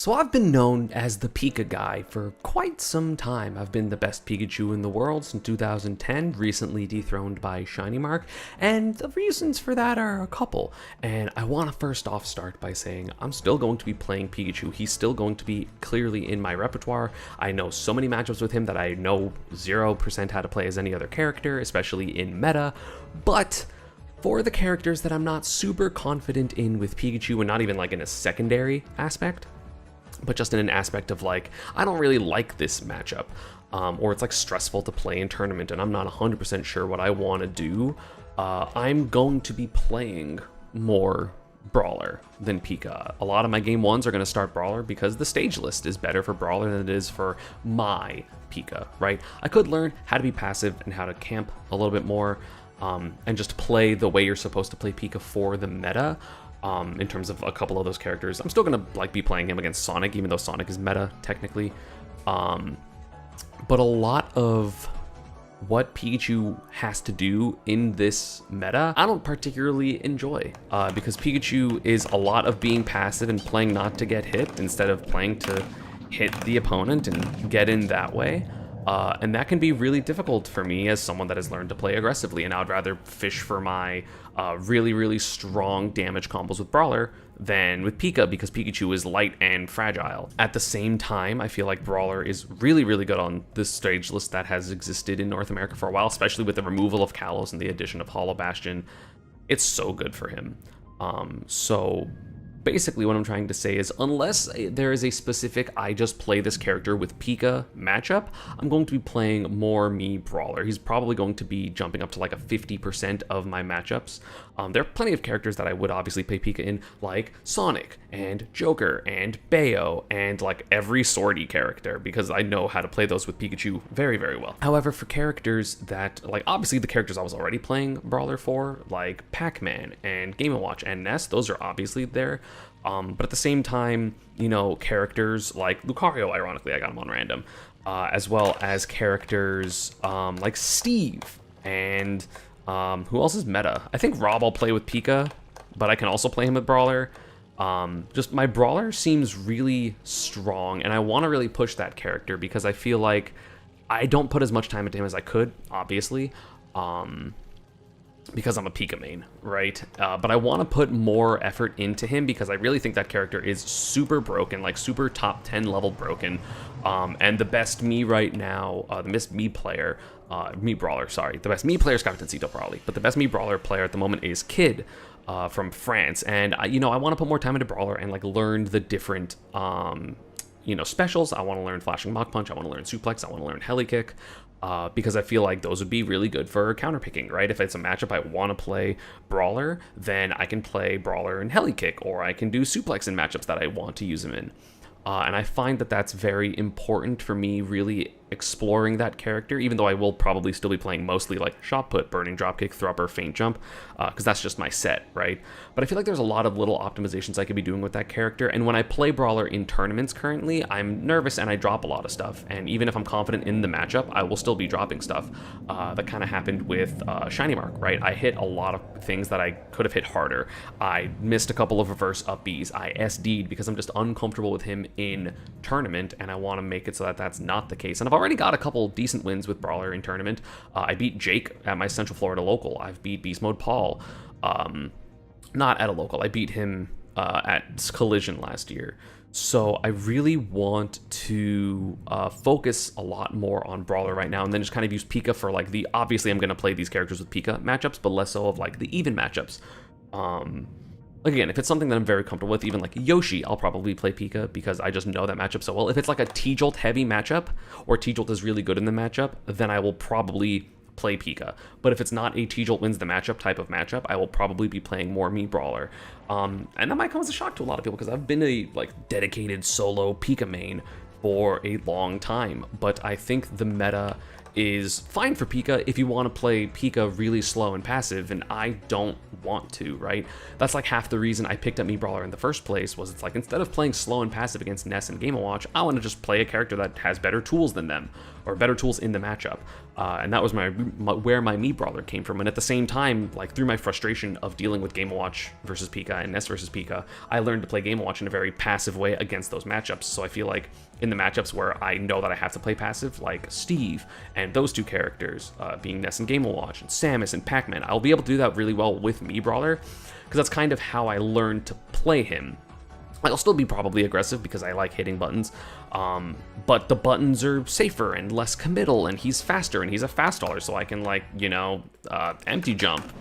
So I've been known as the Pika guy for quite some time. I've been the best Pikachu in the world since 2010, recently dethroned by Shiny Mark, and the reasons for that are a couple. And I want to first off start by saying I'm still going to be playing Pikachu. He's still going to be clearly in my repertoire. I know so many matchups with him that I know 0% how to play as any other character, especially in meta, but for the characters that I'm not super confident in with Pikachu, and not even like in a secondary aspect, but just in an aspect of like, I don't really like this matchup, or it's like stressful to play in tournament and I'm not 100% sure what I want to do, I'm going to be playing more Brawler than Pika. A lot of my game ones are going to start Brawler because the stage list is better for Brawler than it is for my Pika, right? I could learn how to be passive and how to camp a little bit more, and just play the way you're supposed to play Pika for the meta. In terms of a couple of those characters, I'm still gonna like be playing him against Sonic, even though Sonic is meta technically. But a lot of what Pikachu has to do in this meta, I don't particularly enjoy, because Pikachu is a lot of being passive and playing not to get hit instead of playing to hit the opponent and get in that way. And that can be really difficult for me as someone that has learned to play aggressively, and I'd rather fish for my really strong damage combos with Brawler than with Pika, because Pikachu is light and fragile. At the same time, I feel like Brawler is really good on this stage list that has existed in North America for a while, especially with the removal of Kalos and the addition of Hollow Bastion. It's so good for him. So basically what I'm trying to say is, unless there is a specific I just play this character with Pika matchup, I'm going to be playing more me Brawler. He's probably going to be jumping up to like a 50% of my matchups. There are plenty of characters that I would obviously play Pika in, like Sonic and Joker and Bayo and like every swordy character, because I know how to play those with Pikachu very well. However, for characters that, like obviously the characters I was already playing Brawler for, like Pac-Man and Game & Watch and Ness, those are obviously there. But at the same time, you know, characters like Lucario, ironically, I got him on random, as well as characters like Steve and who else is meta? I think Rob I'll play with Pika, but I can also play him with Brawler. Just my Brawler seems really strong, and I want to really push that character because I feel like I don't put as much time into him as I could, obviously. Because I'm a Pika main, right? But I want to put more effort into him because I really think that character is super broken, like super top 10 level broken. And the best me right now, the best me player, me Brawler, sorry. The best me player is Captainito probably, but the best me Brawler player at the moment is Kid from France. And, you know, I want to put more time into Brawler and like learn the different, you know, specials. I want to learn Flashing Mach Punch. I want to learn Suplex. I want to learn Heli Kick. Because I feel like those would be really good for counterpicking, right? If it's a matchup I want to play Brawler, then I can play Brawler and Heli Kick, or I can do Suplex in matchups that I want to use him in. And I find that that's very important for me really exploring that character, even though I will probably still be playing mostly like Shot Put, Burning Dropkick, Thrupper, Feint Jump, because that's just my set, right? But I feel like there's a lot of little optimizations I could be doing with that character, and when I play Brawler in tournaments currently, I'm nervous and I drop a lot of stuff, and even if I'm confident in the matchup, I will still be dropping stuff. That kind of happened with Shiny Mark, right? I hit a lot of things that I could have hit harder. I missed a couple of reverse up Bs. I SD'd because I'm just uncomfortable with him in tournament, and I want to make it so that that's not the case. And I've already got a couple decent wins with Brawler in tournament. I beat Jake at my Central Florida local. I've beat Beast Mode Paul, not at a local. I beat him at Collision last year. So I really want to focus a lot more on Brawler right now, and then just kind of use Pika for like the, obviously I'm going to play these characters with Pika matchups, but less so of like the even matchups. Like again, if it's something that I'm very comfortable with, even like Yoshi, I'll probably play Pika because I just know that matchup so well. If it's like a T-Jolt heavy matchup, or T-Jolt is really good in the matchup, then I will probably play Pika. But if it's not a T-Jolt wins the matchup type of matchup, I will probably be playing more me Brawler. And that might come as a shock to a lot of people because I've been a like dedicated solo Pika main for a long time, but I think the meta is fine for Pika if you want to play Pika really slow and passive, and I don't want to, right? That's like half the reason I picked up Mii Brawler in the first place, was it's like, instead of playing slow and passive against Ness and Game & Watch, I want to just play a character that has better tools than them, or better tools in the matchup. And that was where my Mii Brawler came from. And at the same time, like through my frustration of dealing with Game & Watch versus Pika and Ness versus Pika, I learned to play Game & Watch in a very passive way against those matchups. So I feel like in the matchups where I know that I have to play passive, like Steve and those two characters, being Ness and Game & Watch, and Samus and Pac-Man, I'll be able to do that really well with Mii Brawler, because that's kind of how I learned to play him. I'll still be probably aggressive because I like hitting buttons, but the buttons are safer and less committal, and he's faster, and he's a fast faller, so I can, like, you know, empty jump.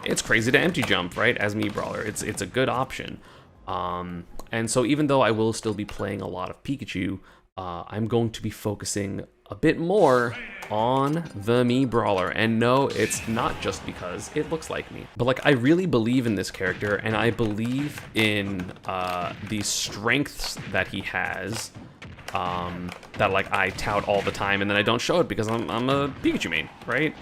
It's crazy to empty jump, right, as Mii Brawler. It's a good option. And so even though I will still be playing a lot of Pikachu, I'm going to be focusing a bit more on the Mii Brawler. And no, it's not just because it looks like me, but like I really believe in this character, and I believe in the strengths that he has, that like I tout all the time, and then I don't show it because I'm a Pikachu main, right?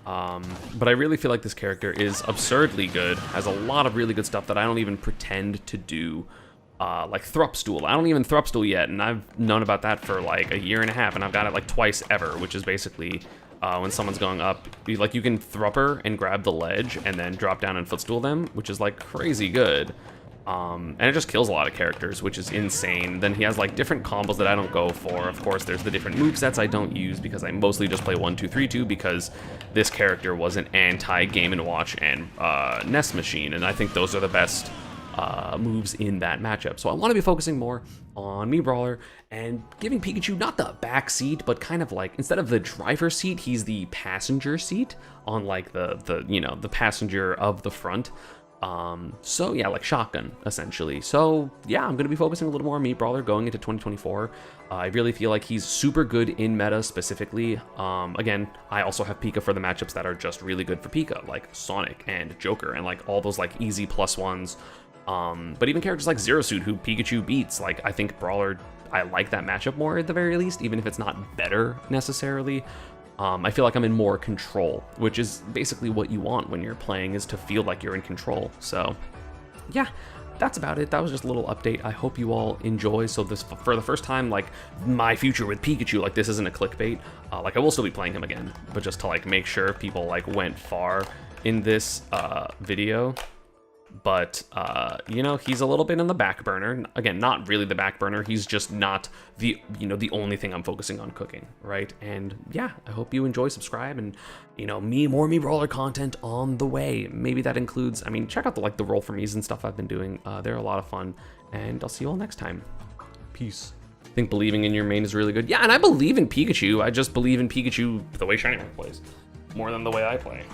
But I really feel like this character is absurdly good, has a lot of really good stuff that I don't even pretend to do. Like Thrupstool. I don't even Thrupstool yet, and I've known about that for like a year and a half, and I've got it like twice ever, which is basically when someone's going up, you can Thrupper and grab the ledge and then drop down and footstool them, which is like crazy good. And it just kills a lot of characters, which is insane. Then he has like different combos that I don't go for. Of course, there's the different movesets I don't use because I mostly just play 1-2-3-2, because this character was an anti-Game & Watch and Ness machine, and I think those are the best moves in that matchup. So I want to be focusing more on Mii Brawler and giving Pikachu not the back seat, but kind of like, instead of the driver's seat, he's the passenger seat on like the you know, the passenger of the front. So yeah, like shotgun essentially. So yeah, I'm gonna be focusing a little more on Mii Brawler going into 2024. I really feel like he's super good in meta specifically. Again, I also have Pika for the matchups that are just really good for Pika, like Sonic and Joker, and like all those like easy +1s. But even characters like Zero Suit, who Pikachu beats, like I think Brawler, I like that matchup more at the very least, even if it's not better necessarily. I feel like I'm in more control, which is basically what you want when you're playing, is to feel like you're in control. So yeah, that's about it. That was just a little update. I hope you all enjoy. So this, for the first time, like my future with Pikachu, like this isn't a clickbait. Like I will still be playing him again, but just to like make sure people like went far in this video. But, you know, he's a little bit on the back burner. Again, not really the back burner. He's just not the, you know, the only thing I'm focusing on cooking, right? And yeah, I hope you enjoy, subscribe, and, you know, more Mii Brawler content on the way. Maybe that includes, I mean, check out the roll for me's and stuff I've been doing. They're a lot of fun, and I'll see you all next time. Peace. I think believing in your main is really good. Yeah, and I believe in Pikachu. I just believe in Pikachu the way Shiny Rock plays, more than the way I play.